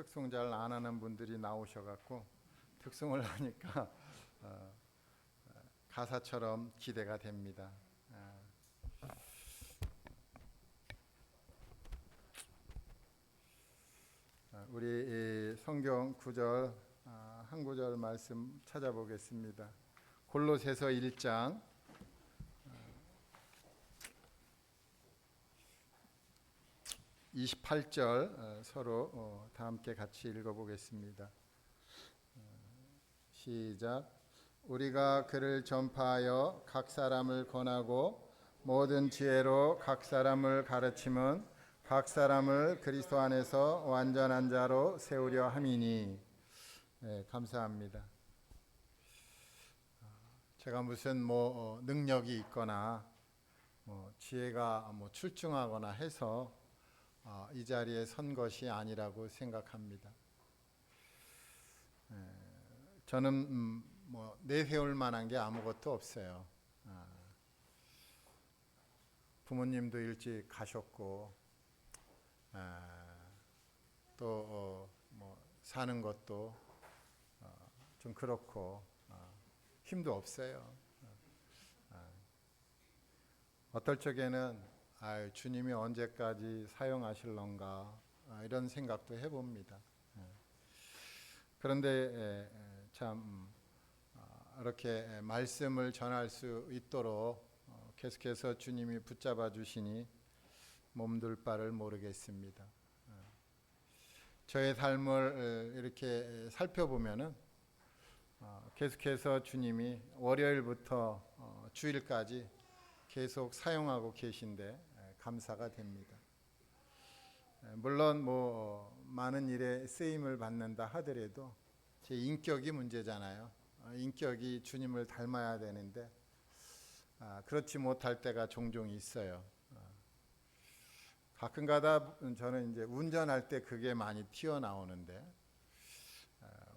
특송 잘 안 하는 분들이 나오셔갖고 특송을 하니까 가사처럼 기대가 됩니다. 우리 성경 구절 한 구절 말씀 찾아보겠습니다. 골로새서 1장 28절 서로 다 함께 같이 읽어보겠습니다. 시작. 우리가 그를 전파하여 각 사람을 권하고 모든 지혜로 각 사람을 가르침은 각 사람을 그리스도 안에서 완전한 자로 세우려 함이니. 네, 감사합니다. 제가 무슨 능력이 있거나 지혜가 출중하거나 해서 이 자리에 선 것이 아니라고 생각합니다. 저는 내세울 만한 게 아무것도 없어요. 부모님도 일찍 가셨고 또 사는 것도 좀 그렇고 힘도 없어요. 어떨 적에는 주님이 언제까지 사용하실런가 이런 생각도 해봅니다. 그런데 참 이렇게 말씀을 전할 수 있도록 계속해서 주님이 붙잡아 주시니 몸둘 바를 모르겠습니다. 저의 삶을 이렇게 살펴보면은 계속해서 주님이 월요일부터 주일까지 계속 사용하고 계신데 감사가 됩니다. 물론 많은 일에 쓰임을 받는다 하더라도 제 인격이 문제잖아요. 인격이 주님을 닮아야 되는데 그렇지 못할 때가 종종 있어요. 가끔가다 저는 이제 운전할 때 그게 많이 튀어나오는데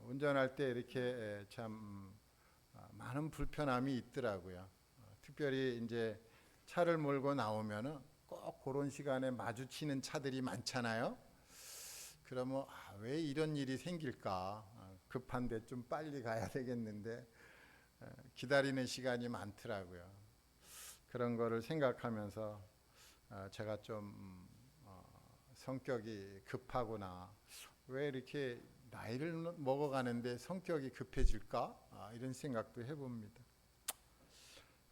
운전할 때 이렇게 참 많은 불편함이 있더라고요. 특별히 이제 차를 몰고 나오면은 꼭 그런 시간에 마주치는 차들이 많잖아요. 그러면 왜 이런 일이 생길까? 급한데 좀 빨리 가야 되겠는데 기다리는 시간이 많더라고요. 그런 거를 생각하면서 제가 좀 성격이 급하구나. 왜 이렇게 나이를 먹어가는데 성격이 급해질까? 이런 생각도 해봅니다.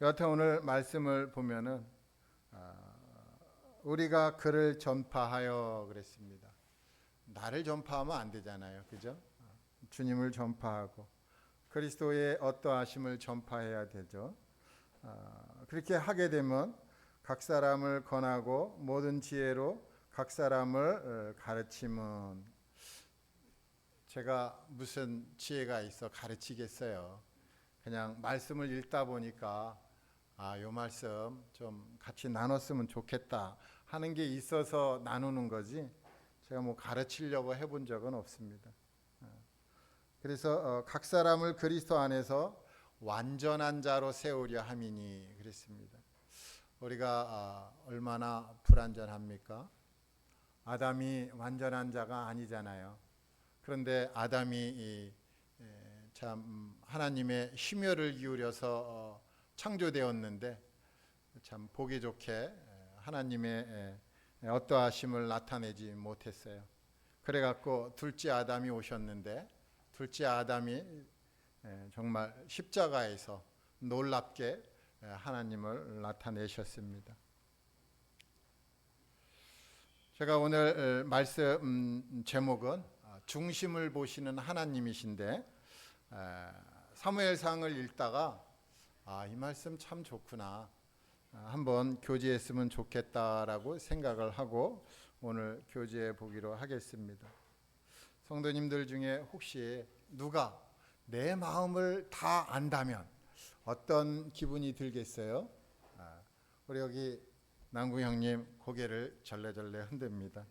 여하튼 오늘 말씀을 보면은 우리가 그를 전파하여 그랬습니다. 나를 전파하면 안 되잖아요, 그죠? 주님을 전파하고 그리스도의 어떠하심을 전파해야 되죠. 그렇게 하게 되면 각 사람을 권하고 모든 지혜로 각 사람을 가르치면 제가 무슨 지혜가 있어 가르치겠어요. 그냥 말씀을 읽다 보니까 요 말씀 좀 같이 나눴으면 좋겠다 하는 게 있어서 나누는 거지 제가 가르치려고 해본 적은 없습니다. 그래서 각 사람을 그리스도 안에서 완전한 자로 세우려 함이니 그랬습니다. 우리가 얼마나 불완전합니까? 아담이 완전한 자가 아니잖아요. 그런데 아담이 참 하나님의 심혈을 기울여서 창조되었는데 참 보기 좋게 하나님의 어떠하심을 나타내지 못했어요. 그래갖고 둘째 아담이 오셨는데 둘째 아담이 정말 십자가에서 놀랍게 하나님을 나타내셨습니다. 제가 오늘 말씀 제목은 중심을 보시는 하나님이신데 사무엘상을 읽다가 이 말씀 참 좋구나 한번 교제했으면 좋겠다라고 생각을 하고 오늘 교제해 보기로 하겠습니다. 성도님들 중에 혹시 누가 내 마음을 다 안다면 어떤 기분이 들겠어요? 우리 여기 남궁 형님 고개를 절레절레 흔듭니다.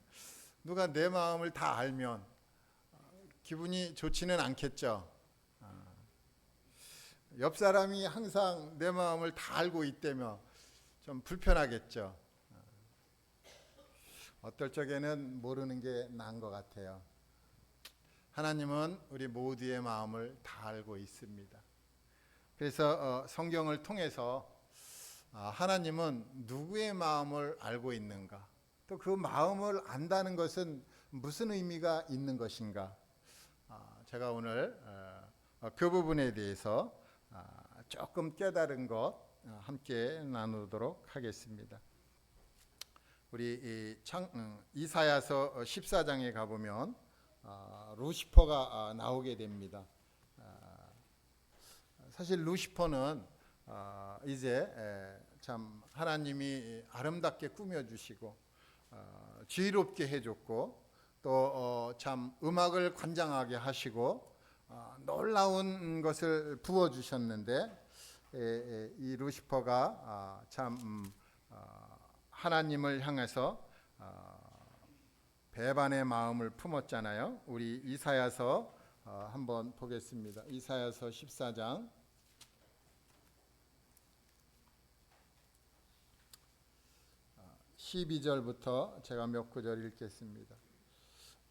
누가 내 마음을 다 알면 기분이 좋지는 않겠죠. 옆 사람이 항상 내 마음을 다 알고 있다면 좀 불편하겠죠. 어떨 적에는 모르는 게 나은 것 같아요. 하나님은 우리 모두의 마음을 다 알고 있습니다. 그래서 성경을 통해서 하나님은 누구의 마음을 알고 있는가, 또 그 마음을 안다는 것은 무슨 의미가 있는 것인가, 제가 오늘 그 부분에 대해서 조금 깨달은 것 함께 나누도록 하겠습니다. 우리 이사야서 14장에 가보면 루시퍼가 나오게 됩니다. 사실 루시퍼는 이제 참 하나님이 아름답게 꾸며주시고 지혜롭게 해줬고 또 참 음악을 관장하게 하시고 놀라운 것을 부어주셨는데, 이 루시퍼가 참 하나님을 향해서 배반의 마음을 품었잖아요. 우리 이사야서 한번 보겠습니다. 이사야서 14장 12절부터 제가 몇 구절 읽겠습니다.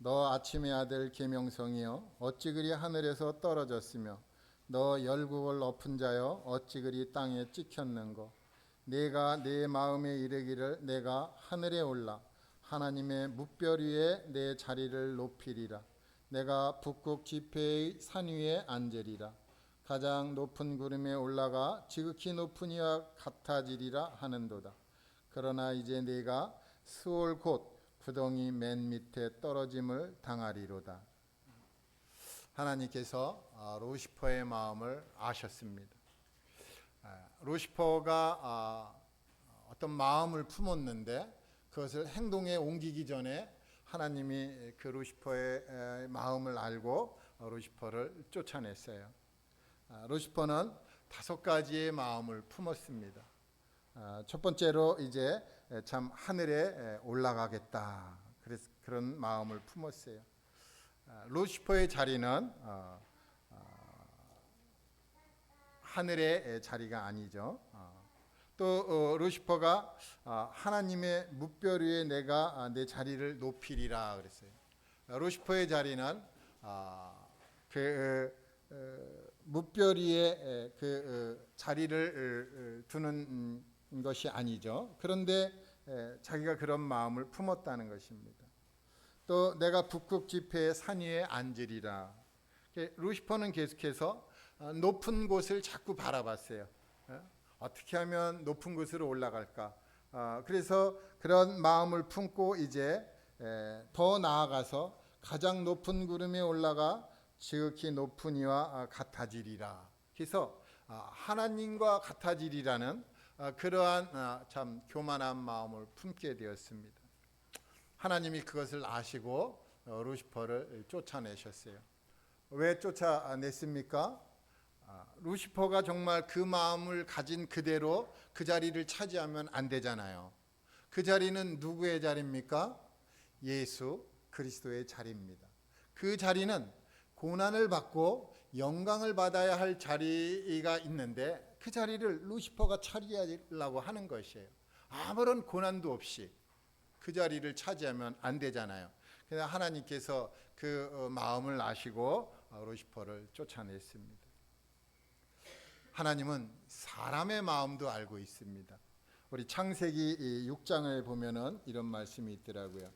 너 아침의 아들 계명성이여 어찌 그리 하늘에서 떨어졌으며 너 열국을 엎은 자여 어찌 그리 땅에 찍혔는고. 내가 내 마음에 이르기를 내가 하늘에 올라 하나님의 뭇별 위에 내 자리를 높이리라. 내가 북극 지폐의 산 위에 앉으리라. 가장 높은 구름에 올라가 지극히 높은 이와 같아지리라 하는도다. 그러나 이제 내가 스올 곧 구덩이 맨 밑에 떨어짐을 당하리로다. 하나님께서 루시퍼의 마음을 아셨습니다. 루시퍼가 어떤 마음을 품었는데 그것을 행동에 옮기기 전에 하나님이 그 루시퍼의 마음을 알고 루시퍼를 쫓아냈어요. 루시퍼는 5가지의 마음을 품었습니다. 첫 번째로 이제 참 하늘에 올라가겠다, 그런 마음을 품었어요. 루시퍼의 자리는 하늘의 자리가 아니죠. 또 루시퍼가 하나님의 뭇별 위에 내가 내 자리를 높이리라 그랬어요. 루시퍼의 자리는 그 뭇별 위에 그 자리를 두는 것이 아니죠. 그런데 자기가 그런 마음을 품었다는 것입니다. 또 내가 북극 지폐의 산 위에 앉으리라. 루시퍼는 계속해서 높은 곳을 자꾸 바라봤어요. 어떻게 하면 높은 곳으로 올라갈까? 그래서 그런 마음을 품고 이제 더 나아가서 가장 높은 구름에 올라가 지극히 높은 이와 같아지리라. 그래서 하나님과 같아지리라는 그러한 참 교만한 마음을 품게 되었습니다. 하나님이 그것을 아시고 루시퍼를 쫓아내셨어요. 왜 쫓아냈습니까? 루시퍼가 정말 그 마음을 가진 그대로 그 자리를 차지하면 안 되잖아요. 그 자리는 누구의 자리입니까? 예수 그리스도의 자리입니다. 그 자리는 고난을 받고 영광을 받아야 할 자리가 있는데 그 자리를 루시퍼가 차지하려고 하는 것이에요. 아무런 고난도 없이 그 자리를 차지하면 안 되잖아요. 그래서 하나님께서 그 마음을 아시고 루시퍼를 쫓아냈습니다. 하나님은 사람의 마음도 알고 있습니다. 우리 창세기 6장을 보면은 이런 말씀이 있더라고요.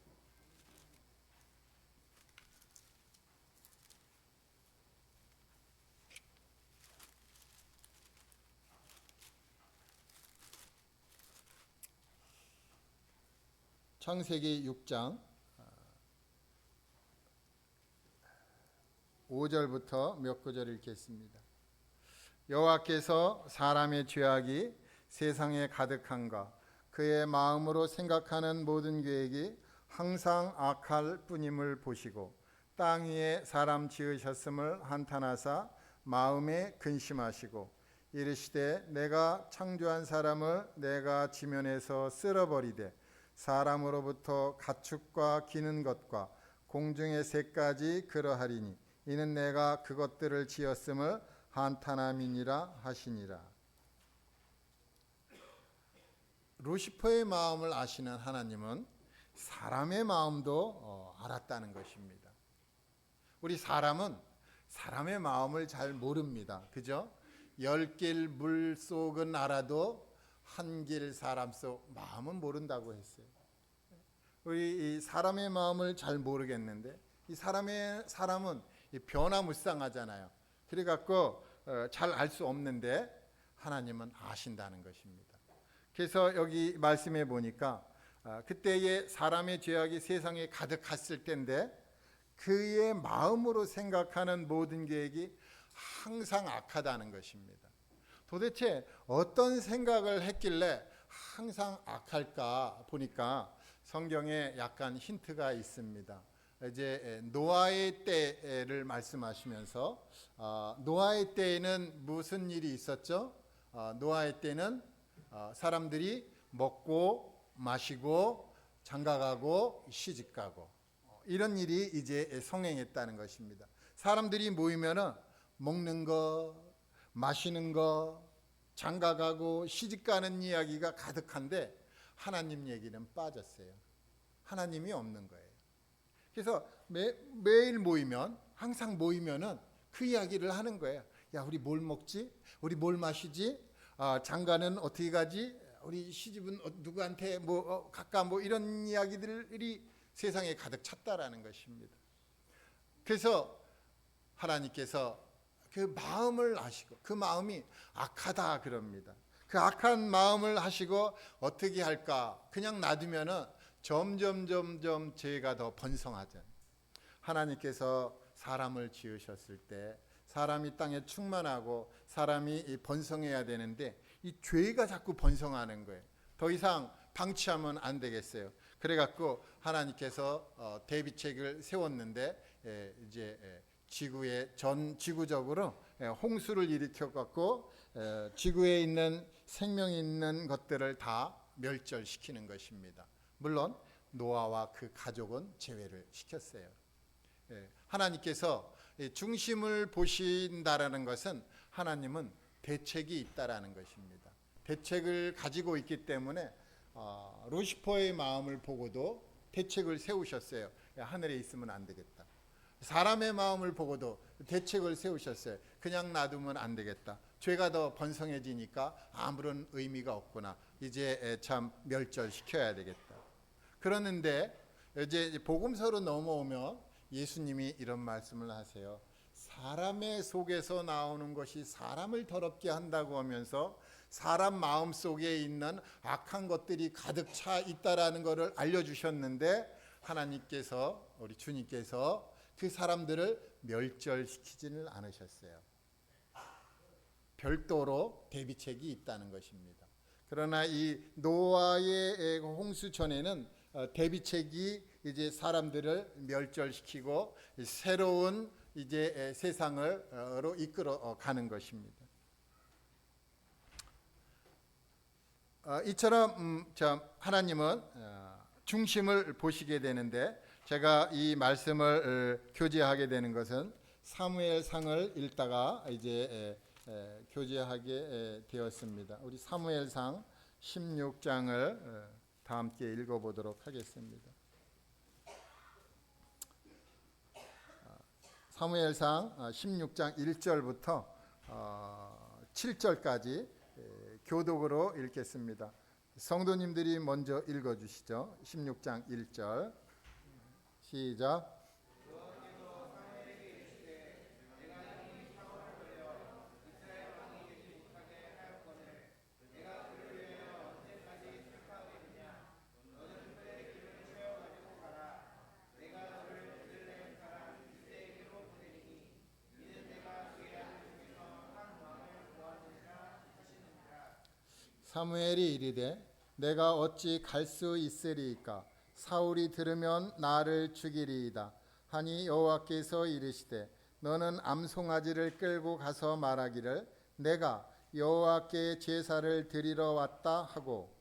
창세기 6장 5절부터 몇 구절 읽겠습니다. 여호와께서 사람의 죄악이 세상에 가득한가 그의 마음으로 생각하는 모든 계획이 항상 악할 뿐임을 보시고 땅 위에 사람 지으셨음을 한탄하사 마음에 근심하시고 이르시되 내가 창조한 사람을 내가 지면에서 쓸어버리되 사람으로부터 가축과 기는 것과 공중의 새까지 그러하리니 이는 내가 그것들을 지었음을 한탄함이니라 하시니라. 루시퍼의 마음을 아시는 하나님은 사람의 마음도 알았다는 것입니다. 우리 사람은 사람의 마음을 잘 모릅니다. 그죠? 10길 물속은 알아도 한 길 사람 속 마음은 모른다고 했어요. 우리 이 사람의 마음을 잘 모르겠는데 이 사람은 변화무쌍하잖아요. 그래갖고 잘 알 수 없는데 하나님은 아신다는 것입니다. 그래서 여기 말씀해 보니까 그때의 사람의 죄악이 세상에 가득했을 때인데 그의 마음으로 생각하는 모든 계획이 항상 악하다는 것입니다. 도대체 어떤 생각을 했길래 항상 악할까 보니까 성경에 약간 힌트가 있습니다. 이제 노아의 때를 말씀하시면서 노아의 때에는 무슨 일이 있었죠? 노아의 때는 사람들이 먹고 마시고 장가가고 시집가고 이런 일이 이제 성행했다는 것입니다. 사람들이 모이면은 먹는 거, 마시는 거, 장가가고 시집가는 이야기가 가득한데 하나님 얘기는 빠졌어요. 하나님이 없는 거예요. 그래서 매일 모이면 항상 모이면은 그 이야기를 하는 거예요. 야, 우리 뭘 먹지? 우리 뭘 마시지? 장가는 어떻게 가지? 우리 시집은 누구한테 갈까? 이런 이야기들이 세상에 가득 찼다라는 것입니다. 그래서 하나님께서 그 마음을 아시고 그 마음이 악하다 그럽니다. 그 악한 마음을 하시고 어떻게 할까? 그냥 놔두면은 점점 죄가 더 번성하잖아요. 하나님께서 사람을 지으셨을 때 사람이 땅에 충만하고 사람이 번성해야 되는데 이 죄가 자꾸 번성하는 거예요. 더 이상 방치하면 안 되겠어요. 그래갖고 하나님께서 대비책을 세웠는데 이제 지구에 전 지구적으로 홍수를 일으켜갖고 지구에 있는 생명이 있는 것들을 다 멸절시키는 것입니다. 물론 노아와 그 가족은 제외를 시켰어요. 하나님께서 중심을 보신다라는 것은 하나님은 대책이 있다라는 것입니다. 대책을 가지고 있기 때문에 루시퍼의 마음을 보고도 대책을 세우셨어요. 하늘에 있으면 안 되겠다. 사람의 마음을 보고도 대책을 세우셨어요. 그냥 놔두면 안 되겠다. 죄가 더 번성해지니까 아무런 의미가 없구나. 이제 참 멸절시켜야 되겠다. 그러는데 이제 복음서로 넘어오면 예수님이 이런 말씀을 하세요. 사람의 속에서 나오는 것이 사람을 더럽게 한다고 하면서 사람 마음 속에 있는 악한 것들이 가득 차 있다라는 것을 알려주셨는데 하나님께서 우리 주님께서 그 사람들을 멸절시키지는 않으셨어요. 별도로 대비책이 있다는 것입니다. 그러나 이 노아의 홍수 전에는 대비책이 이제 사람들을 멸절시키고 새로운 이제 세상으로 이끌어 가는 것입니다. 이처럼 하나님은 중심을 보시게 되는데 제가 이 말씀을 교제하게 되는 것은 사무엘상을 읽다가 이제 교제하게 되었습니다. 우리 사무엘상 16장을 다 함께 읽어보도록 하겠습니다. 사무엘상 16장 1절부터 7절까지 교독으로 읽겠습니다. 성도님들이 먼저 읽어주시죠. 16장 1절 시작. 사무엘이 이르되 내가 어찌 갈 수 있으리이까 사울이 들으면 나를 죽이리이다 하니 여호와께서 이르시되 너는 암송아지를 끌고 가서 말하기를 내가 여호와께 제사를 드리러 왔다 하고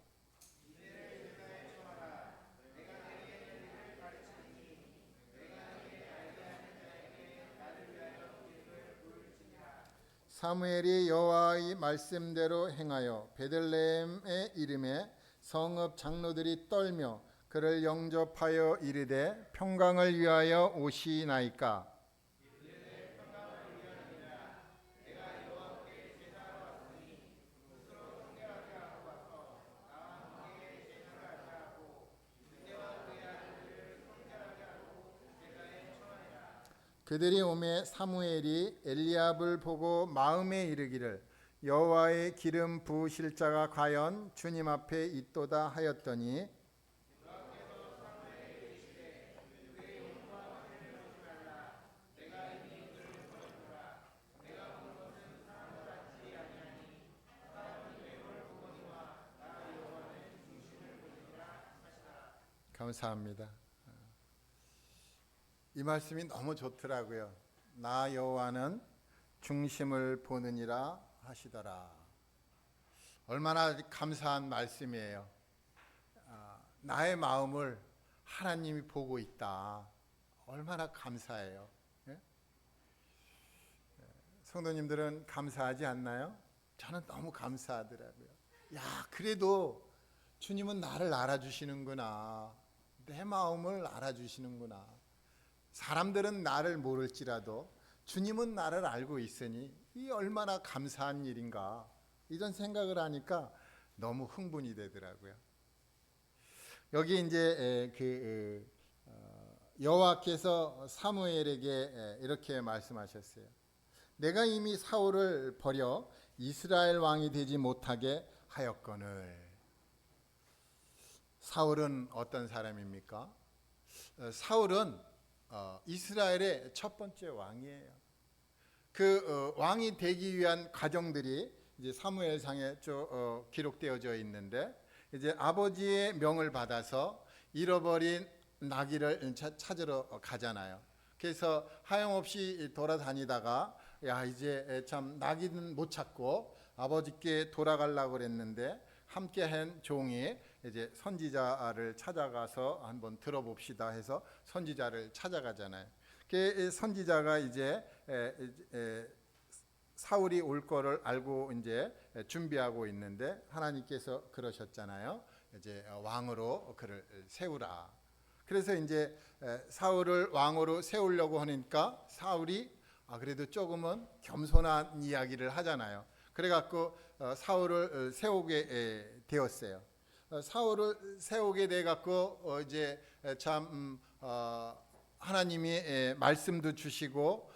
사무엘이 여호와의 말씀대로 행하여 베들레헴에 이름에 성읍 장로들이 떨며 그를 영접하여 이르되 평강을 위하여 오시나이까 그들이 오매 사무엘이 엘리압을 보고 마음에 이르기를 여호와의 기름 부으실 자가 과연 주님 앞에 있도다 하였더니 감사합니다. 이 말씀이 너무 좋더라고요. 나 여호와는 중심을 보느니라 하시더라. 얼마나 감사한 말씀이에요. 나의 마음을 하나님이 보고 있다. 얼마나 감사해요. 예? 성도님들은 감사하지 않나요? 저는 너무 감사하더라고요. 야, 그래도 주님은 나를 알아주시는구나. 내 마음을 알아주시는구나. 사람들은 나를 모를지라도 주님은 나를 알고 있으니 이 얼마나 감사한 일인가. 이런 생각을 하니까 너무 흥분이 되더라고요. 여기 이제 여호와께서 사무엘에게 이렇게 말씀하셨어요. 내가 이미 사울을 버려 이스라엘 왕이 되지 못하게 하였거늘. 사울은 어떤 사람입니까? 사울은 이스라엘의 첫 번째 왕이에요. 그 왕이 되기 위한 과정들이 이제 사무엘상에 기록되어져 있는데, 이제 아버지의 명을 받아서 잃어버린 나귀를 찾으러 가잖아요. 그래서 하염없이 돌아다니다가 야, 이제 참 나귀는 못 찾고 아버지께 돌아가려고 그랬는데 함께한 종이 이제 선지자를 찾아가서 한번 들어봅시다 해서 선지자를 찾아가잖아요. 그 선지자가 이제 사울이 올 거를 알고 이제 준비하고 있는데 하나님께서 그러셨잖아요. 이제 왕으로 그를 세우라. 그래서 이제 사울을 왕으로 세우려고 하니까 사울이 그래도 조금은 겸손한 이야기를 하잖아요. 그래갖고 사울을 세우게 되었어요. 사울을 세우게 돼갖고 이제 참 하나님이 말씀도 주시고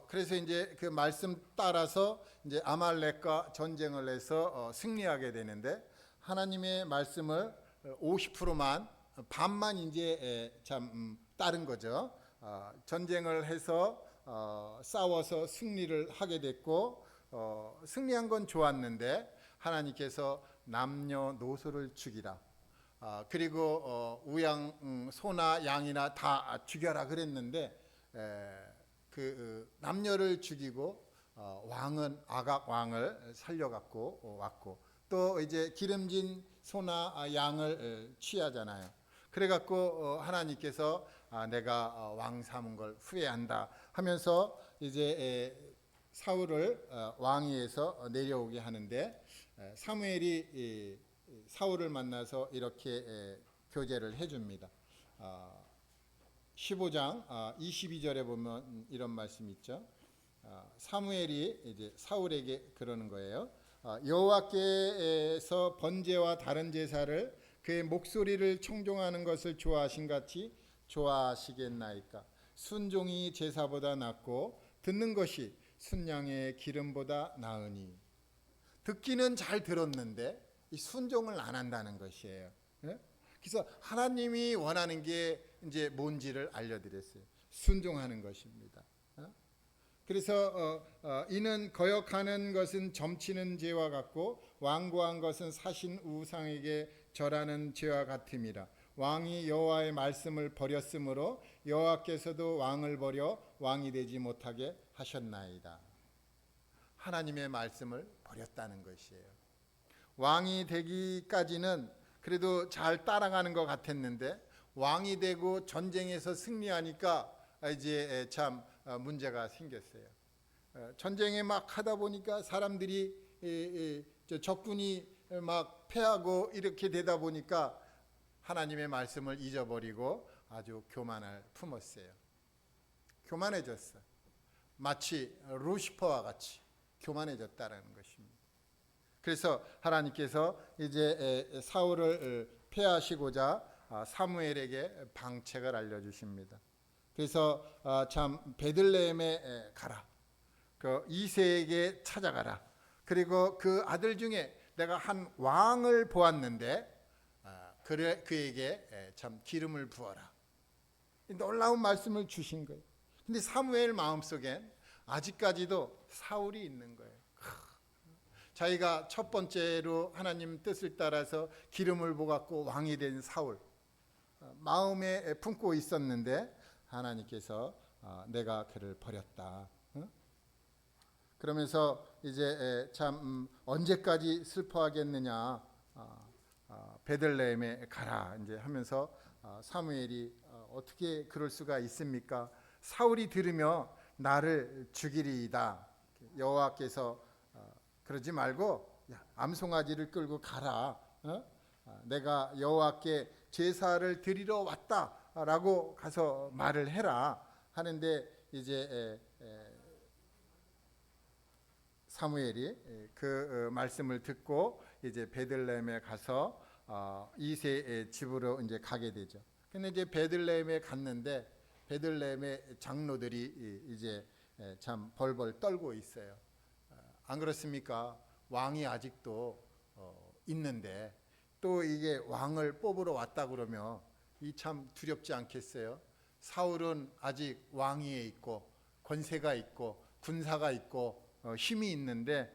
그래서 이제 그 말씀 따라서 이제 아말렉과 전쟁을 해서 승리하게 되는데 하나님의 말씀을 50%만 반만 이제 참 따른 거죠. 전쟁을 해서 싸워서 승리를 하게 됐고 승리한 건 좋았는데 하나님께서 남녀노소를 죽이라. 그리고 우양 소나 양이나 다 죽여라 그랬는데 그 남녀를 죽이고 왕은 아각 왕을 살려갖고 왔고 또 이제 기름진 소나 양을 취하잖아요. 그래갖고 하나님께서 내가 왕 삼은 걸 후회한다 하면서 이제 사울을 왕위에서 내려오게 하는데 사무엘이 사울을 만나서 이렇게 교제를 해줍니다. 15장 22절에 보면 이런 말씀이 있죠. 사무엘이 이제 사울에게 그러는 거예요. 여호와께서 번제와 다른 제사를 그의 목소리를 청종하는 것을 좋아하신 같이 좋아하시겠나이까. 순종이 제사보다 낫고 듣는 것이 순양의 기름보다 나으니. 듣기는 잘 들었는데 이 순종을 안 한다는 것이에요. 그래서 하나님이 원하는 게 이제 뭔지를 알려드렸어요. 순종하는 것입니다. 그래서 이는 거역하는 것은 점치는 죄와 같고 완고한 것은 사신 우상에게 절하는 죄와 같음이라. 왕이 여호와의 말씀을 버렸으므로 여호와께서도 왕을 버려 왕이 되지 못하게 하셨나이다. 하나님의 말씀을 버렸다는 것이에요. 왕이 되기까지는 그래도 잘 따라가는 것 같았는데 왕이 되고 전쟁에서 승리하니까 이제 참 문제가 생겼어요. 전쟁에 막 하다 보니까 사람들이 적군이 막 패하고 이렇게 되다 보니까 하나님의 말씀을 잊어버리고 아주 교만을 품었어요. 교만해졌어. 마치 루시퍼와 같이 교만해졌다라는 것입니다. 그래서 하나님께서 이제 사울을 패하시고자 사무엘에게 방책을 알려주십니다. 그래서 참 베들레헴에 가라. 그 이새에게 찾아가라. 그리고 그 아들 중에 내가 한 왕을 보았는데 그에게 참 기름을 부어라. 놀라운 말씀을 주신 거예요. 근데 사무엘 마음속엔 아직까지도 사울이 있는 거예요. 자기가 첫 번째로 하나님 뜻을 따라서 기름을 부어갖고 왕이 된 사울, 마음에 품고 있었는데 하나님께서 내가 그를 버렸다. 그러면서 이제 참 언제까지 슬퍼하겠느냐, 베들레헴에 가라 이제 하면서 사무엘이 어떻게 그럴 수가 있습니까? 사울이 들으며 나를 죽이리이다. 여호와께서 그러지 말고 암송아지를 끌고 가라. 내가 여호와께 제사를 드리러 왔다라고 가서 말을 해라 하는데 이제 사무엘이 그 말씀을 듣고 이제 베들레헴에 가서 이새의 집으로 이제 가게 되죠. 근데 이제 베들레헴에 갔는데 베들레헴의 장로들이 이제 참 벌벌 떨고 있어요. 안 그렇습니까? 왕이 아직도 있는데 또 이게 왕을 뽑으러 왔다 그러면 이 참 두렵지 않겠어요? 사울은 아직 왕위에 있고 권세가 있고 군사가 있고 힘이 있는데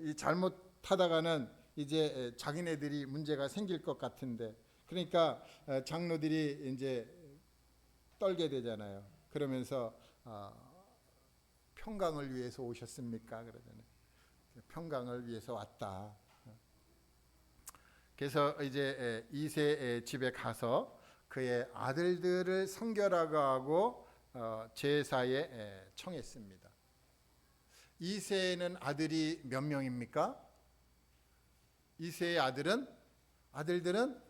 이 잘못하다가는 이제 자기네들이 문제가 생길 것 같은데 그러니까 장로들이 이제 떨게 되잖아요. 그러면서 평강을 위해서 오셨습니까? 그러잖아요. 평강을 위해서 왔다. 그래서 이제 이새의 집에 가서 그의 아들들을 성결하게 하고 제사에 청했습니다. 이새는 아들이 몇 명입니까? 이새의 아들들은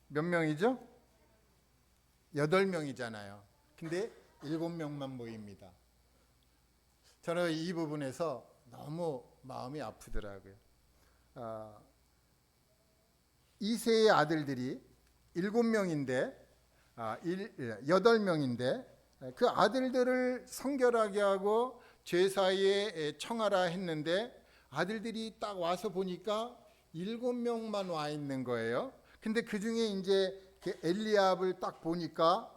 몇 명이죠? 8명이잖아요. 근데 7명만 모입니다. 저는 이 부분에서 너무 마음이 아프더라고요. 이새의 아들들이 7명인데 8명인데 그 아들들을 성결하게 하고 제사에 청하라 했는데 아들들이 딱 와서 보니까 7명만 와 있는 거예요. 근데 그 중에 이제 그 엘리압을 딱 보니까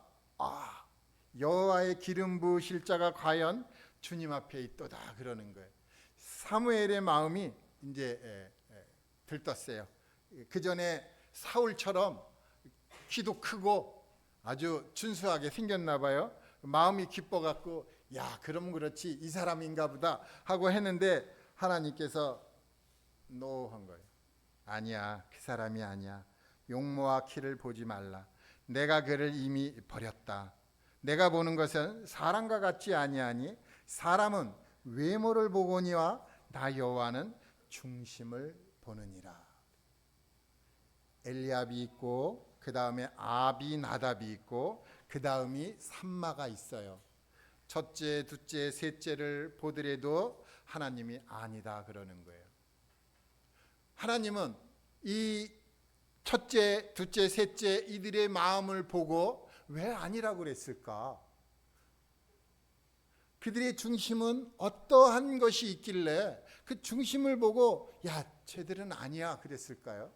여호와의 기름 부으실 자가 과연 주님 앞에 있도다 그러는 거예요. 사무엘의 마음이 이제 들떴어요. 그 전에 사울처럼 키도 크고 아주 준수하게 생겼나 봐요. 마음이 기뻐갖고 그럼 그렇지 이 사람인가 보다 하고 했는데 하나님께서 노한 거예요. 아니야, 그 사람이 아니야. 용모와 키를 보지 말라. 내가 그를 이미 버렸다. 내가 보는 것은 사람과 같지 아니하니 사람은 외모를 보거니와 나 여호와는 중심을 보느니라. 엘리압이 있고 그 다음에 아비나답이 있고 그 다음이 삼마가 있어요. 첫째, 둘째, 셋째를 보더라도 하나님이 아니다 그러는 거예요. 하나님은 이 첫째, 둘째, 셋째 이들의 마음을 보고 왜 아니라고 그랬을까? 그들의 중심은 어떠한 것이 있길래 그 중심을 보고 쟤들은 아니야 그랬을까요?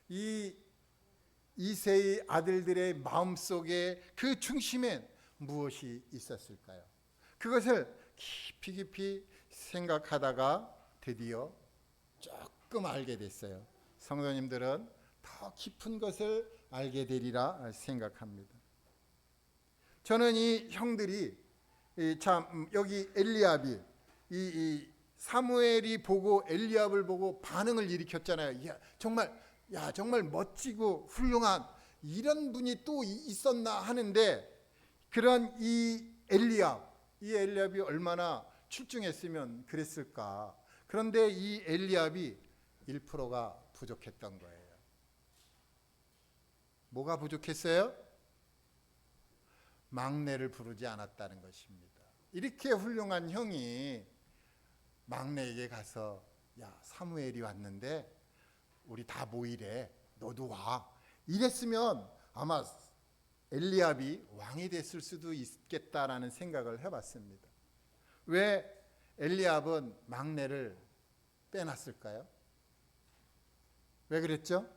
이 이새의 아들들의 마음속에 그 중심엔 무엇이 있었을까요? 그것을 깊이 생각하다가 드디어 조금 알게 됐어요. 성도님들은 더 깊은 것을 알게 되리라 생각합니다. 저는 이 형들이 참 여기 엘리압이 이 사무엘이 보고 엘리압을 보고 반응을 일으켰잖아요. 정말 멋지고 훌륭한 이런 분이 또 있었나 하는데 그런 이 엘리압이 얼마나 출중했으면 그랬을까. 그런데 이 엘리압이 1%가 부족했던 거예요. 뭐가 부족했어요? 막내를 부르지 않았다는 것입니다. 이렇게 훌륭한 형이 막내에게 가서 사무엘이 왔는데 우리 다 모이래. 너도 와. 이랬으면 아마 엘리압이 왕이 됐을 수도 있겠다라는 생각을 해봤습니다. 왜 엘리압은 막내를 빼놨을까요? 왜 그랬죠?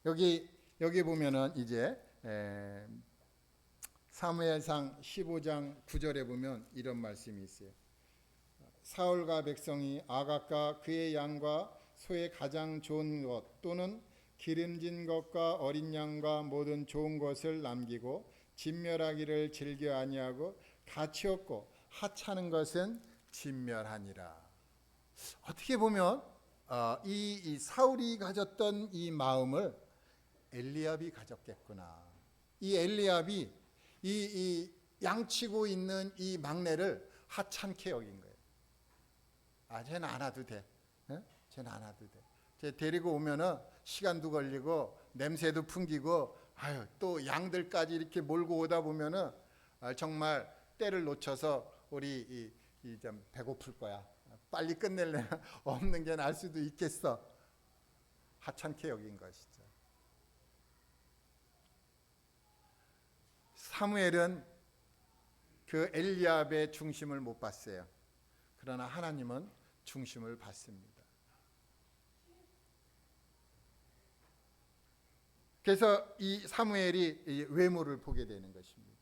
여기 보면은 이제 사무엘상 15장 9절에 보면 이런 말씀이 있어요. 사울과 백성이 아각과 그의 양과 소의 가장 좋은 것 또는 기름진 것과 어린 양과 모든 좋은 것을 남기고 진멸하기를 즐겨 아니하고 가치없고 하찮은 것은 진멸하니라. 어떻게 보면 이 사울이 가졌던 이 마음을 엘리압이 가졌겠구나. 이 엘리압이 이 양치고 있는 이 막내를 하찮게 여긴 거예요. 쟤는 안 와도 돼. 쟤는 안 와도 돼. 쟤 데리고 오면은 시간도 걸리고 냄새도 풍기고 또 양들까지 이렇게 몰고 오다 보면은 정말 때를 놓쳐서 우리 좀 배고플 거야. 빨리 끝낼래 없는 게 날 수도 있겠어. 하찮게 여긴 것이죠. 사무엘은 그 엘리압의 중심을 못 봤어요. 그러나 하나님은 중심을 받습니다. 그래서 이 사무엘이 이 외모를 보게 되는 것입니다.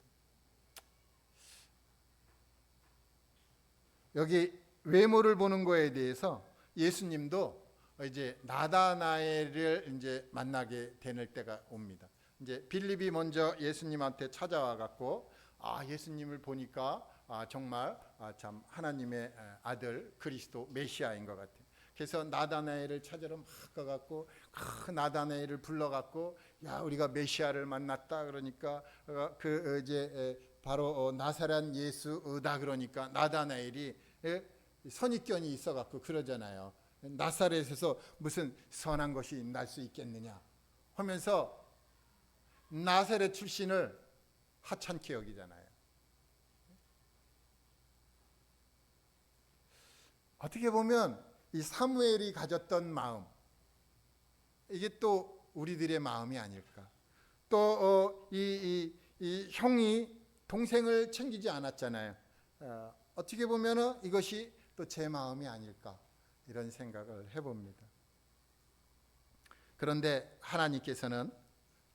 여기 외모를 보는 거에 대해서 예수님도 이제 나다나엘을 이제 만나게 되는 때가 옵니다. 이제 빌립이 먼저 예수님한테 찾아와 갖고 예수님을 보니까 정말 참 하나님의 아들 그리스도 메시아인 것 같아요. 그래서 나다나엘을 찾으러 막 가갖고 나다나엘을 불러갖고 우리가 메시아를 만났다 그러니까 이제 바로 나사렛 예수다 그러니까 나다나엘이 선입견이 있어갖고 그러잖아요. 나사렛에서 무슨 선한 것이 날 수 있겠느냐 하면서 나사렛 출신을 하찮게 여기잖아요. 어떻게 보면 이 사무엘이 가졌던 마음, 이게 또 우리들의 마음이 아닐까. 또 이 형이 동생을 챙기지 않았잖아요. 어떻게 보면 이것이 또 제 마음이 아닐까 이런 생각을 해봅니다. 그런데 하나님께서는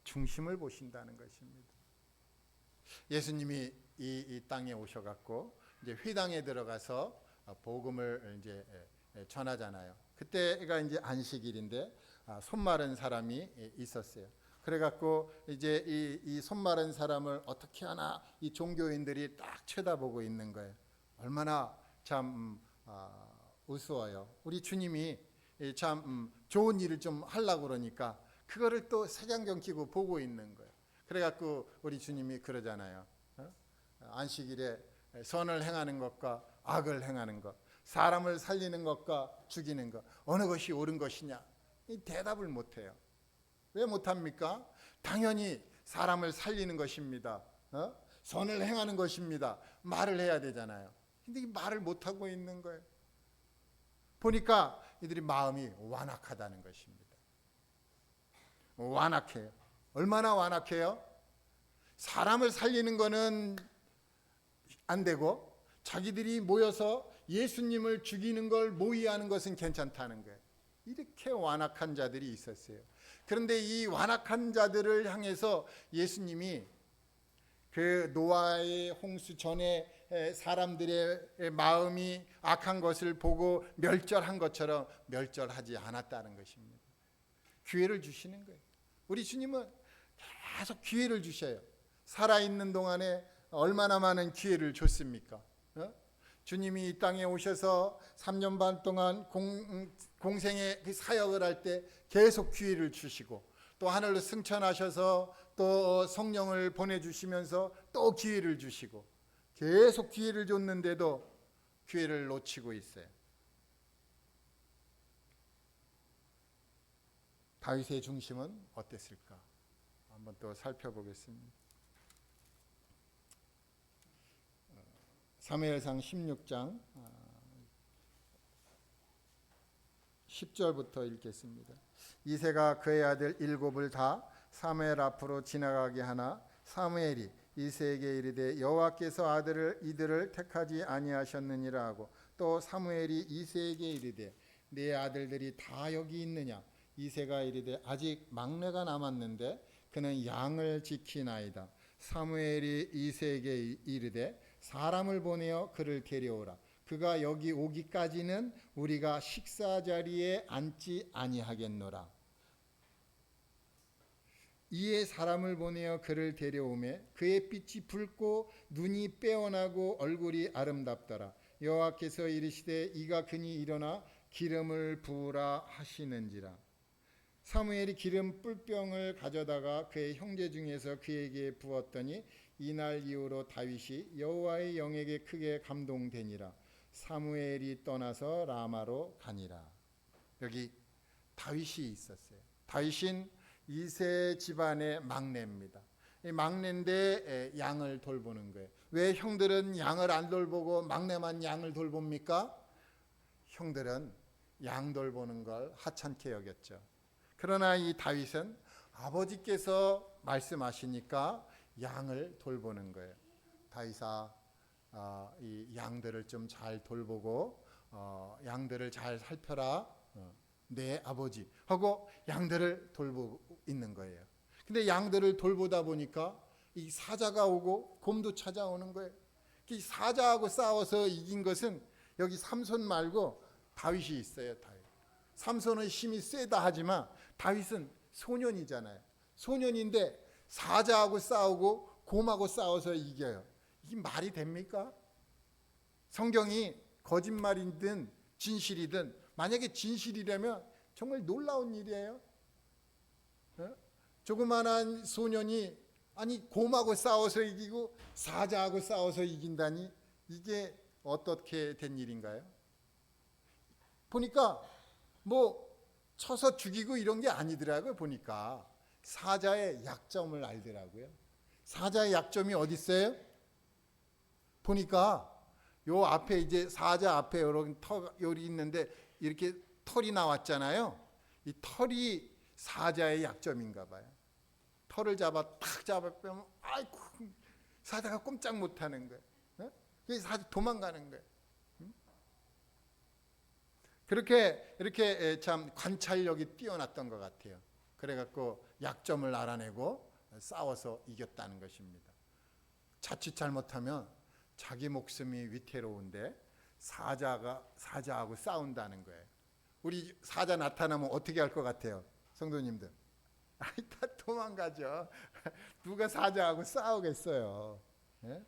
중심을 보신다는 것입니다. 예수님이 이 땅에 오셔갖고 이제 회당에 들어가서 복음을 이제 전하잖아요. 그때가 이제 안식일인데 손 마른 사람이 있었어요. 그래갖고 이제 이 손 마른 사람을 어떻게 하나 이 종교인들이 딱 쳐다보고 있는 거예요. 얼마나 참 우스워요. 우리 주님이 참 좋은 일을 좀 하려고 그러니까 그거를 또 색안경 끼고 보고 있는 거예요. 그래갖고 우리 주님이 그러잖아요. 안식일에 선을 행하는 것과 악을 행하는 것, 사람을 살리는 것과 죽이는 것, 어느 것이 옳은 것이냐? 이 대답을 못해요. 왜 못합니까? 당연히 사람을 살리는 것입니다. 선을 행하는 것입니다. 말을 해야 되잖아요. 근데 이 말을 못하고 있는 거예요. 보니까 이들이 마음이 완악하다는 것입니다. 완악해요. 얼마나 완악해요? 사람을 살리는 거는 안 되고 자기들이 모여서 예수님을 죽이는 걸 모의하는 것은 괜찮다는 거예요. 이렇게 완악한 자들이 있었어요. 그런데 이 완악한 자들을 향해서 예수님이 그 노아의 홍수 전에 사람들의 마음이 악한 것을 보고 멸절한 것처럼 멸절하지 않았다는 것입니다. 기회를 주시는 거예요. 우리 주님은 계속 기회를 주셔요. 살아있는 동안에 얼마나 많은 기회를 줬습니까? 주님이 이 땅에 오셔서 3년 반 동안 공생의 그 사역을 할 때 계속 기회를 주시고 또 하늘로 승천하셔서 또 성령을 보내주시면서 또 기회를 주시고 계속 기회를 줬는데도 기회를 놓치고 있어요. 다윗의 중심은 어땠을까? 한번 또 살펴보겠습니다. 사무엘상 16장 10절부터 읽겠습니다. 이새가 그의 아들 7을 다 사무엘 앞으로 지나가게 하나 사무엘이 이새에게 이르되 여호와께서 이들을 택하지 아니하셨느니라 하고 또 사무엘이 이새에게 이르되 네 아들들이 다 여기 있느냐. 이새가 이르되 아직 막내가 남았는데 그는 양을 지키나이다. 사무엘이 이새에게 이르되 사람을 보내어 그를 데려오라. 그가 여기 오기까지는 우리가 식사 자리에 앉지 아니하겠노라. 이에 사람을 보내어 그를 데려오매 그의 빛이 붉고 눈이 빼어나고 얼굴이 아름답더라. 여호와께서 이르시되 이가 그니 일어나 기름을 부으라 하시는지라. 사무엘이 기름 뿔병을 가져다가 그의 형제 중에서 그에게 부었더니 이날 이후로 다윗이 여호와의 영에게 크게 감동되니라. 사무엘이 떠나서 라마로 가니라. 여기 다윗이 있었어요. 다윗은 이새 집안의 막내입니다. 이 막내인데 양을 돌보는 거예요. 왜 형들은 양을 안 돌보고 막내만 양을 돌봅니까? 형들은 양 돌보는 걸 하찮게 여겼죠. 그러나 이 다윗은 아버지께서 말씀하시니까 양을 돌보는 거예요. 다윗아, 이 양들을 좀 잘 돌보고 양들을 잘 살펴라. 내 아버지 하고 양들을 돌보고 있는 거예요. 근데 양들을 돌보다 보니까 이 사자가 오고 곰도 찾아오는 거예요. 이 사자하고 싸워서 이긴 것은 여기 삼손 말고 다윗이 있어요. 다윗. 삼손은 힘이 세다 하지만 다윗은 소년이잖아요. 소년인데 사자하고 싸우고 곰하고 싸워서 이겨요. 이게 말이 됩니까? 성경이 거짓말이든 진실이든 만약에 진실이라면 정말 놀라운 일이에요. 조그만한 소년이 곰하고 싸워서 이기고 사자하고 싸워서 이긴다니 이게 어떻게 된 일인가요? 보니까 뭐 쳐서 죽이고 이런 게 아니더라고요. 보니까 사자의 약점을 알더라고요. 사자의 약점이 어디 있어요? 보니까 요 앞에 이제 사자 앞에 여기 있는데 이렇게 털이 나왔잖아요. 이 털이 사자의 약점인가 봐요. 털을 탁 잡아빼면 아이고 사자가 꼼짝 못하는 거예요. 그래서 사자 도망가는 거예요. 그렇게 이렇게 참 관찰력이 뛰어났던 것 같아요. 그래갖고 약점을 알아내고 싸워서 이겼다는 것입니다. 자칫 잘못하면 자기 목숨이 위태로운데 사자하고 싸운다는 거예요. 우리 사자 나타나면 어떻게 할 것 같아요, 성도님들? 다 도망가죠. 누가 사자하고 싸우겠어요? 예?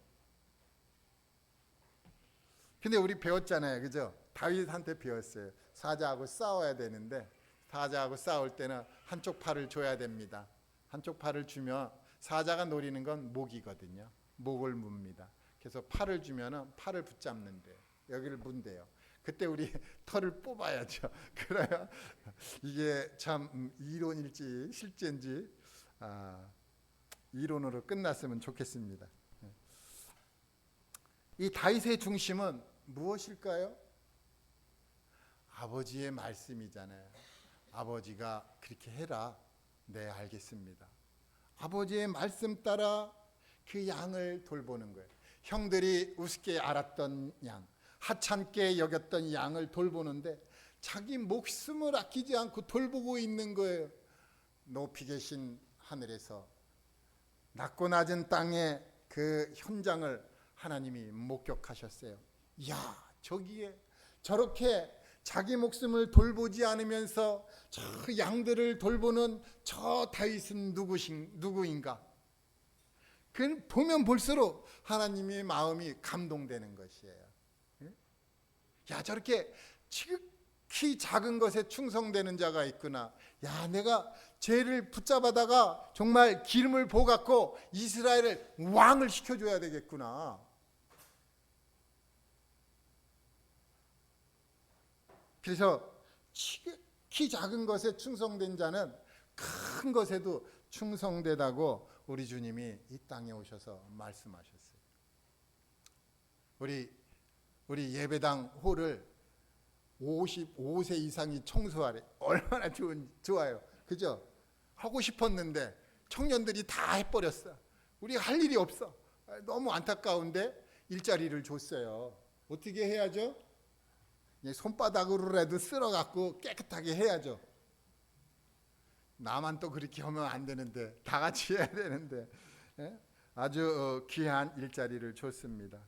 근데 우리 배웠잖아요, 그죠? 다윗한테 배웠어요. 사자하고 싸워야 되는데 사자하고 싸울 때는 한쪽 팔을 줘야 됩니다. 한쪽 팔을 주면 사자가 노리는 건 목이거든요. 목을 뭅니다. 그래서 팔을 주면은 팔을 붙잡는데 여기를 문대요. 그때 우리 털을 뽑아야죠. 그래야 이게 참 이론일지 실제인지 이론으로 끝났으면 좋겠습니다. 이 다윗의 중심은 무엇일까요? 아버지의 말씀이잖아요. 아버지가 그렇게 해라. 네, 알겠습니다. 아버지의 말씀 따라 그 양을 돌보는 거예요. 형들이 우습게 알았던 양, 하찮게 여겼던 양을 돌보는데 자기 목숨을 아끼지 않고 돌보고 있는 거예요. 높이 계신 하늘에서 낮고 낮은 땅의 그 현장을 하나님이 목격하셨어요. 야, 저기에 저렇게 자기 목숨을 돌보지 않으면서 저 양들을 돌보는 저 다윗은 누구인가? 그 보면 볼수록 하나님의 마음이 감동되는 것이에요. 야, 저렇게 지극히 작은 것에 충성되는 자가 있구나. 야, 내가 죄를 붙잡아다가 정말 기름을 부어갖고 이스라엘을 왕을 시켜줘야 되겠구나. 그래서 지극히 작은 것에 충성된 자는 큰 것에도 충성되다고 우리 주님이 이 땅에 오셔서 말씀하셨어요. 우리 예배당 홀을 55세 이상이 청소하래. 얼마나 좋아요. 그죠? 하고 싶었는데 청년들이 다 해버렸어. 우리가 할 일이 없어. 너무 안타까운데 일자리를 줬어요. 어떻게 해야죠? 손바닥으로라도 쓸어갖고 깨끗하게 해야죠. 나만 또 그렇게 하면 안 되는데, 다 같이 해야 되는데, 아주 귀한 일자리를 줬습니다.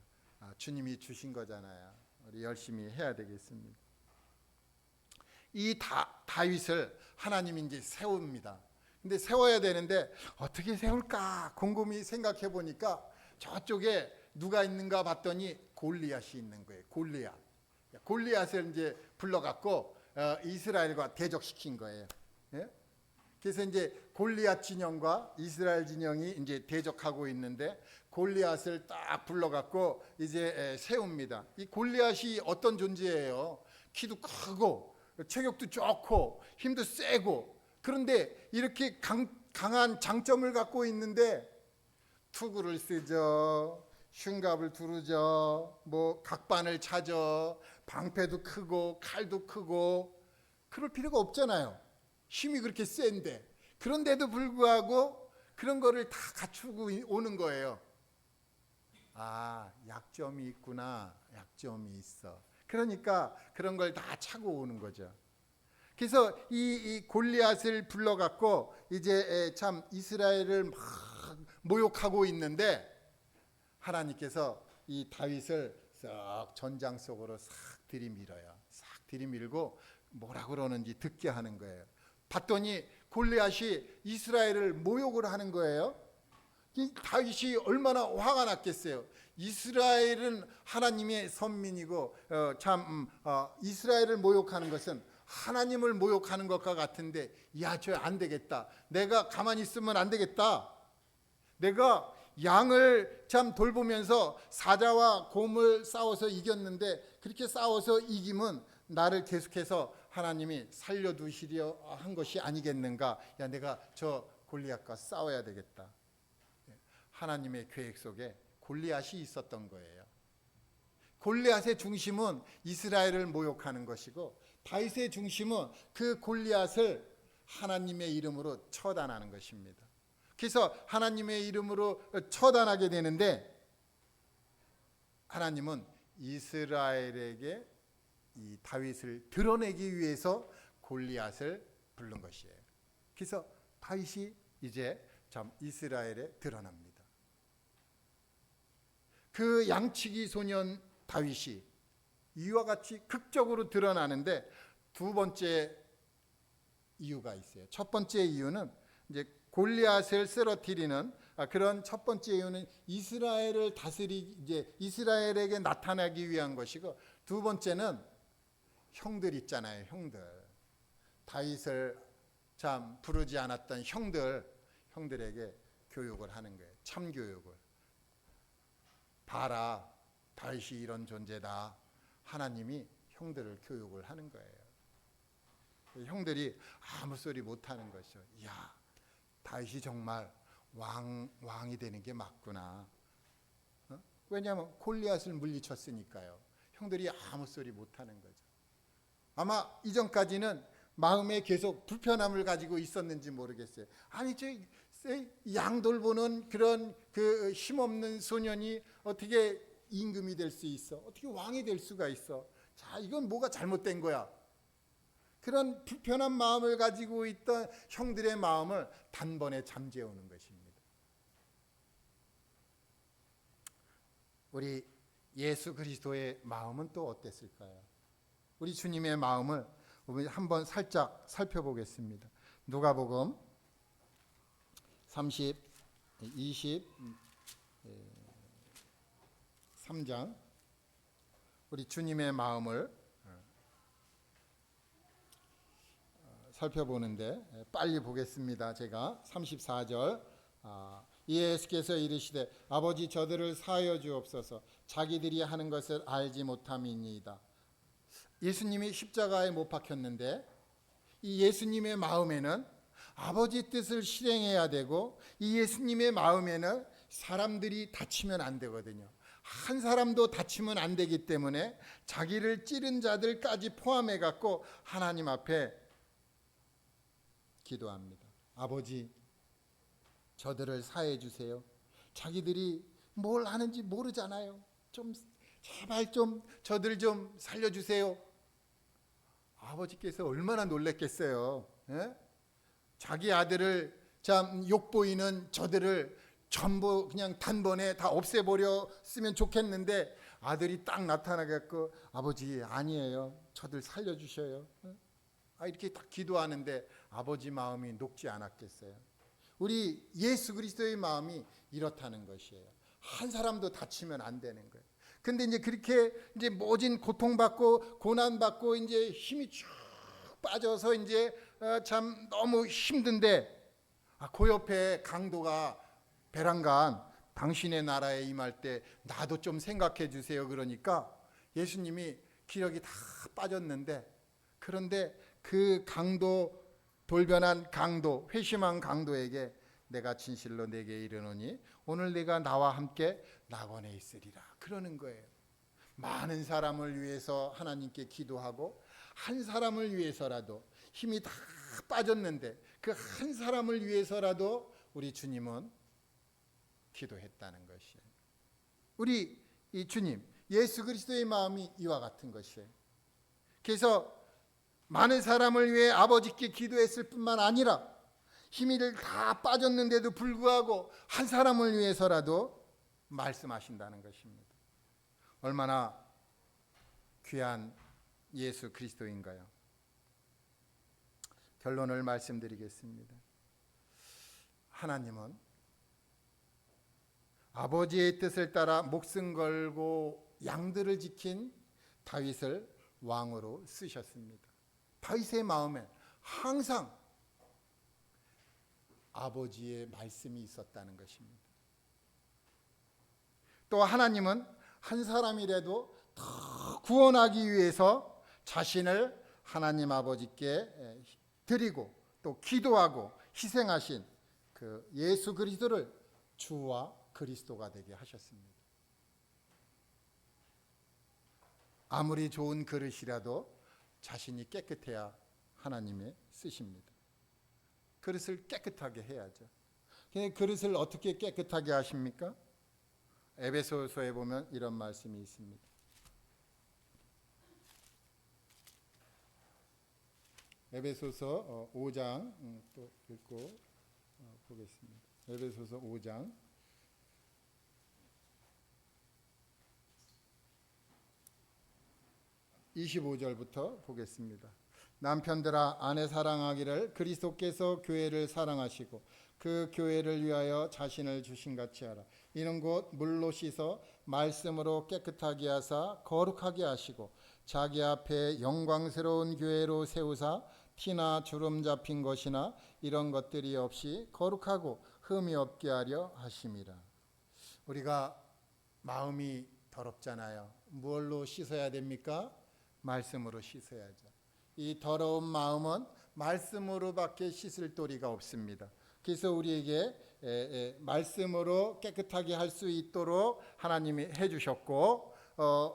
주님이 주신 거잖아요. 우리 열심히 해야 되겠습니다. 이 다윗을 하나님이 이제 세웁니다. 근데 세워야 되는데 어떻게 세울까 궁금히 생각해 보니까 저쪽에 누가 있는가 봤더니 골리앗이 있는 거예요. 골리앗을 이제 불러갖고 이스라엘과 대적시킨 거예요. 그래서 이제 골리앗 진영과 이스라엘 진영이 이제 대적하고 있는데 골리앗을 딱 불러갖고 이제 세웁니다. 이 골리앗이 어떤 존재예요? 키도 크고 체격도 좋고 힘도 세고, 그런데 이렇게 강한 장점을 갖고 있는데 투구를 쓰죠, 흉갑을 두르죠, 뭐 각반을 차죠, 방패도 크고 칼도 크고, 그럴 필요가 없잖아요. 힘이 그렇게 센데. 그런데도 불구하고 그런 거를 다 갖추고 오는 거예요. 약점이 있구나. 약점이 있어. 그러니까 그런 걸 다 차고 오는 거죠. 그래서 이 골리앗을 불러갖고 이제 참 이스라엘을 막 모욕하고 있는데 하나님께서 이 다윗을 싹 전장 속으로 싹 들이밀어요. 싹 들이밀고 뭐라 그러는지 듣게 하는 거예요. 봤더니 골리앗이 이스라엘을 모욕을 하는 거예요. 이 다윗이 얼마나 화가 났겠어요. 이스라엘은 하나님의 선민이고 이스라엘을 모욕하는 것은 하나님을 모욕하는 것과 같은데, 저 안 되겠다. 내가 가만히 있으면 안 되겠다. 내가 양을 참 돌보면서 사자와 곰을 싸워서 이겼는데 그렇게 싸워서 이기면 나를 계속해서 하나님이 살려두시려 한 것이 아니겠는가. 내가 저 골리앗과 싸워야 되겠다. 하나님의 계획 속에 골리앗이 있었던 거예요. 골리앗의 중심은 이스라엘을 모욕하는 것이고 다윗의 중심은 그 골리앗을 하나님의 이름으로 처단하는 것입니다. 그래서 하나님의 이름으로 처단하게 되는데 하나님은 이스라엘에게 이 다윗을 드러내기 위해서 골리앗을 부른 것이에요. 그래서 다윗이 이제 참 이스라엘에 드러납니다. 그 양치기 소년 다윗이 이와 같이 극적으로 드러나는데 두 번째 이유가 있어요. 첫 번째 이유는 이제 골리앗을 쓰러뜨리는 그런 첫 번째 이유는 이스라엘을 이제 이스라엘에게 나타나기 위한 것이고, 두 번째는 형들 있잖아요. 다윗을 참 부르지 않았던 형들에게 교육을 하는 거예요. 참교육을. 봐라, 다윗이 이런 존재다. 하나님이 형들을 교육을 하는 거예요. 형들이 아무 소리 못하는 것이죠. 다윗이 정말 왕이 되는 게 맞구나. 왜냐하면 골리앗을 물리쳤으니까요. 형들이 아무 소리 못하는 거죠. 아마 이전까지는 마음에 계속 불편함을 가지고 있었는지 모르겠어요. 양 돌보는 그런 그 힘없는 소년이 어떻게 임금이 될 수 있어? 어떻게 왕이 될 수가 있어? 이건 뭐가 잘못된 거야? 그런 불편한 마음을 가지고 있던 형들의 마음을 단번에 잠재우는 것입니다. 우리 예수 그리스도의 마음은 또 어땠을까요? 우리 주님의 마음을 우리 한번 살짝 살펴보겠습니다. 누가복음 23장 우리 주님의 마음을 살펴보는데 빨리 보겠습니다. 제가 34절 예수께서 이르시되 아버지 저들을 사하여 주옵소서 자기들이 하는 것을 알지 못함이니이다. 예수님이 십자가에 못 박혔는데 이 예수님의 마음에는 아버지 뜻을 실행해야 되고 이 예수님의 마음에는 사람들이 다치면 안 되거든요. 한 사람도 다치면 안 되기 때문에 자기를 찌른 자들까지 포함해 갖고 하나님 앞에 기도합니다. 아버지, 저들을 사해 주세요. 자기들이 뭘 하는지 모르잖아요. 좀 제발 좀 저들 좀 살려주세요. 아버지께서 얼마나 놀랬겠어요. 예? 자기 아들을 참 욕보이는 저들을 전부 그냥 단번에 다 없애버렸으면 좋겠는데 아들이 딱 나타나갖고 아버지 아니에요. 저들 살려주셔요. 이렇게 딱 기도하는데 아버지 마음이 녹지 않았겠어요. 우리 예수 그리스도의 마음이 이렇다는 것이에요. 한 사람도 다치면 안 되는 거예요. 근데 이제 그렇게 이제 모진 고통받고 고난받고 이제 힘이 쭉 빠져서 이제 참 너무 힘든데 그 옆에 강도가 베란간 당신의 나라에 임할 때 나도 좀 생각해 주세요. 그러니까 예수님이 기력이 다 빠졌는데 그런데 그 강도 돌변한 강도 회심한 강도에게 내가 진실로 내게 이르노니 오늘 네가 나와 함께 낙원에 있으리라 그러는 거예요. 많은 사람을 위해서 하나님께 기도하고 한 사람을 위해서라도 힘이 다 빠졌는데 그 한 사람을 위해서라도 우리 주님은 기도했다는 것이에요. 우리 이 주님 예수 그리스도의 마음이 이와 같은 것이에요. 그래서 많은 사람을 위해 아버지께 기도했을 뿐만 아니라 힘이 다 빠졌는데도 불구하고 한 사람을 위해서라도 말씀하신다는 것입니다. 얼마나 귀한 예수 그리스도인가요? 결론을 말씀드리겠습니다. 하나님은 아버지의 뜻을 따라 목숨 걸고 양들을 지킨 다윗을 왕으로 쓰셨습니다. 다윗의 마음에 항상 아버지의 말씀이 있었다는 것입니다. 또 하나님은 한 사람이라도 더 구원하기 위해서 자신을 하나님 아버지께 드리고 또 기도하고 희생하신 그 예수 그리스도를 주와 그리스도가 되게 하셨습니다. 아무리 좋은 그릇이라도 자신이 깨끗해야 하나님의 쓰십니다. 그릇을 깨끗하게 해야죠. 그릇을 어떻게 깨끗하게 하십니까? 에베소서에 보면 이런 말씀이 있습니다. 에베소서 5장 또 읽고 보겠습니다. 에베소서 5장 25절부터 보겠습니다. 남편들아 아내 사랑하기를 그리스도께서 교회를 사랑하시고 그 교회를 위하여 자신을 주신 같이 하라. 이는 곧 물로 씻어 말씀으로 깨끗하게 하사 거룩하게 하시고 자기 앞에 영광스러운 교회로 세우사 티나 주름 잡힌 것이나 이런 것들이 없이 거룩하고 흠이 없게 하려 하심이라. 우리가 마음이 더럽잖아요. 무엇로 씻어야 됩니까? 말씀으로 씻어야죠. 이 더러운 마음은 말씀으로밖에 씻을 도리가 없습니다. 그래서 우리에게 말씀으로 깨끗하게 할 수 있도록 하나님이 해주셨고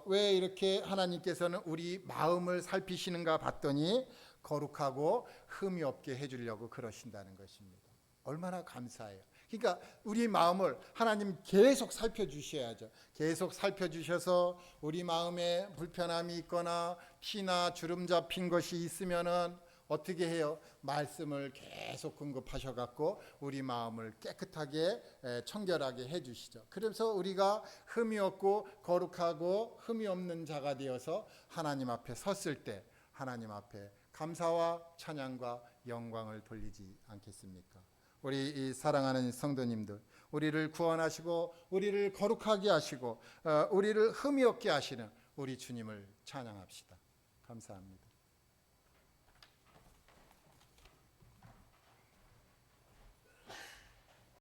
왜 이렇게 하나님께서는 우리 마음을 살피시는가 봤더니 거룩하고 흠이 없게 해주려고 그러신다는 것입니다. 얼마나 감사해요. 그러니까 우리 마음을 하나님 계속 살펴주셔야죠. 계속 살펴주셔서 우리 마음에 불편함이 있거나 티나 주름 잡힌 것이 있으면은 어떻게 해요? 말씀을 계속 공급하셔갖고 우리 마음을 깨끗하게 청결하게 해주시죠. 그래서 우리가 흠이 없고 거룩하고 흠이 없는 자가 되어서 하나님 앞에 섰을 때 하나님 앞에 감사와 찬양과 영광을 돌리지 않겠습니까? 우리 이 사랑하는 성도님들, 우리를 구원하시고 우리를 거룩하게 하시고 우리를 흠이 없게 하시는 우리 주님을 찬양합시다. 감사합니다.